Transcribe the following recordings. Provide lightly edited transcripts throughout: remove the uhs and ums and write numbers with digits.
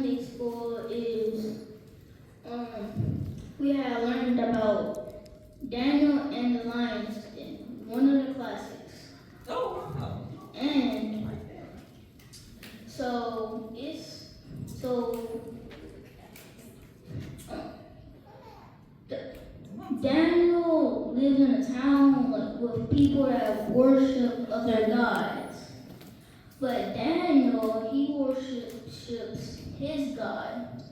Sunday school is we had learned about Daniel and the Lions Den, one of the classics. Oh, wow. And so it's so uh, Daniel lives in a town with people that worship other gods. But Daniel, he worships his God.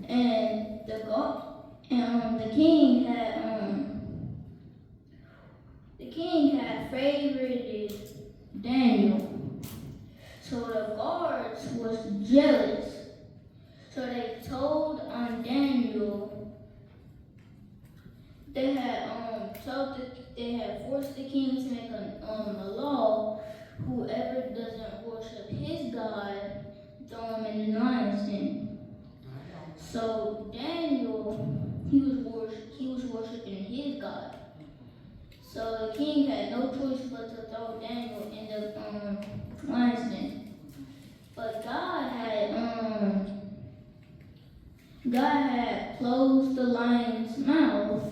And the king had favorited Daniel. So the guards was jealous. So they told Daniel. They had they had forced the king to make a law. Whoever doesn't worship his God, throw him in the lion's den. So Daniel, he was worshiping his God. So the king had no choice but to throw Daniel in the lion's den. But God had closed the lion's mouth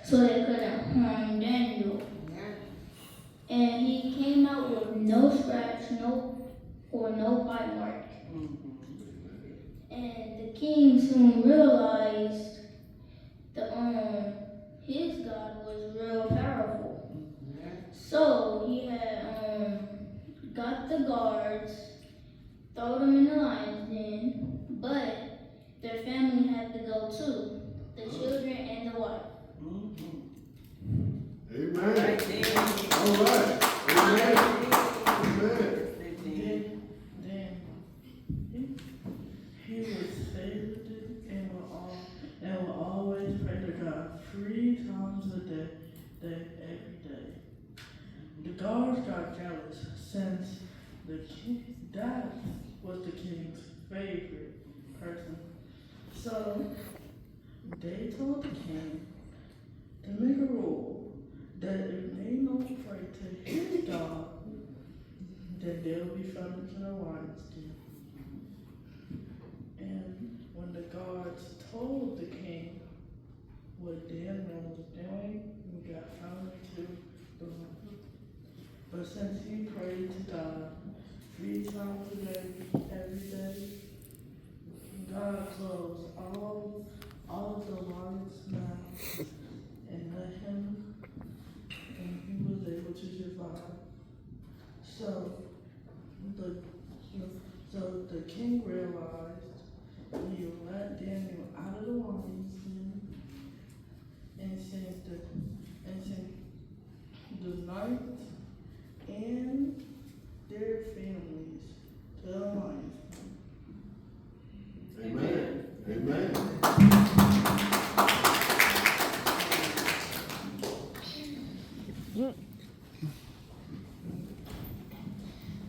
so they couldn't harm Daniel. And he came out with no scratch, no bite mark. And the king soon realized his God was real powerful. So he had got the guards, throw them in the lion's den, but their family had to go too, the children and the wife. Amen. All right. Amen. Amen. Then he was favored and will always pray to God 3 times a day, every day. The guards got jealous since that was the king's favorite person. So they told the king to make a rule that if they don't pray to his God, then they'll be thrown into the lion's den. And when the guards told the king what Daniel was doing, he got thrown into the lion. But since he prayed to God 3 times a day, every day, God closed all of the lion's mouths and let him, and he was able to survive. So the king realized he let Daniel out of the lion's den and sent the knights and their families to the lion's den. Amen. Amen.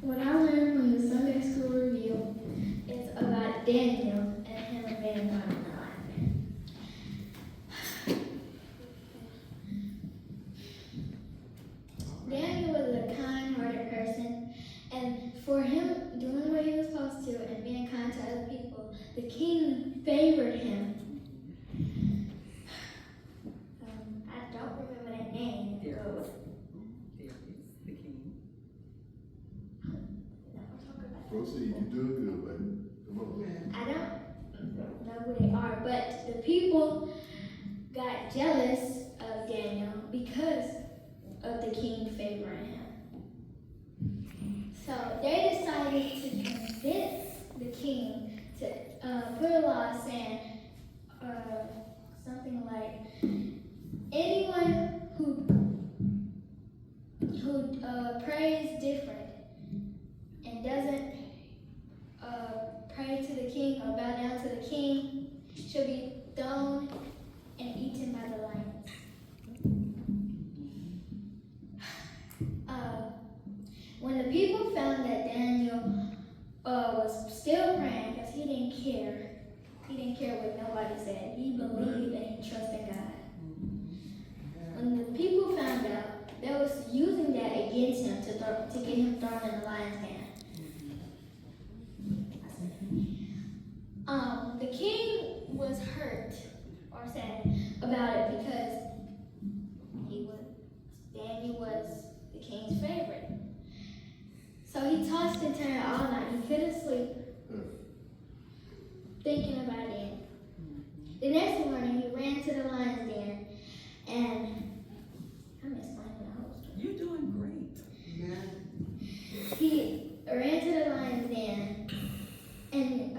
What I learned from the Sunday school review is about Daniel and him being one in the lion. Daniel was a kind-hearted person, and for him doing what he was supposed to and being kind to other people, the king favored him. I don't remember that name. The king. Proceed. You're doing good, baby. Come on. I don't know who they are, but the people got jealous of Daniel because of the king favoring him. So they decided to convince the king to put a law saying something like anyone who prays different and doesn't pray to the king or bow down to the king should be thrown and eaten by the lions. When the people found that Daniel was still praying because he didn't care what nobody said. He believed and he trusted God. When the people found out, they was using that against him to get him thrown in the lion's den. was hurt or sad about it because Daniel was the king's favorite. So he tossed and turned all night. He couldn't sleep thinking about it. The next morning, he ran to the lion's den, and I'm explaining the whole story. You're doing great. He ran to the lion's den, and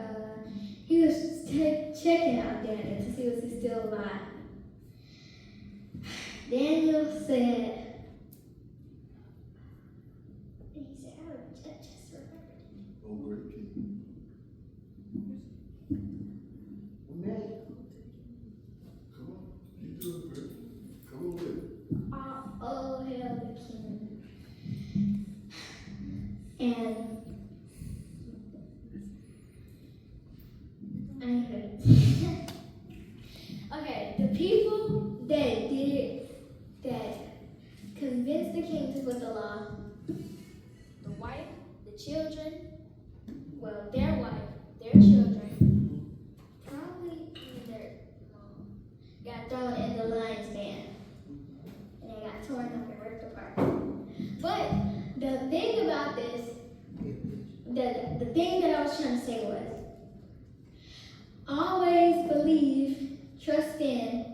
he was checking out Daniel to see was he still alive. Daniel said, I just remembered. Oh, great king. Come on, you doing great. Come on with it. Oh, hail the king. And I heard. Okay, the people that convinced the king to put the law, the wife, the children, well, their wife, their children, probably even their mom, got thrown in the lion's den. And they got torn up and ripped apart. But the thing about this, the thing that I was trying to say was, always believe, trust in,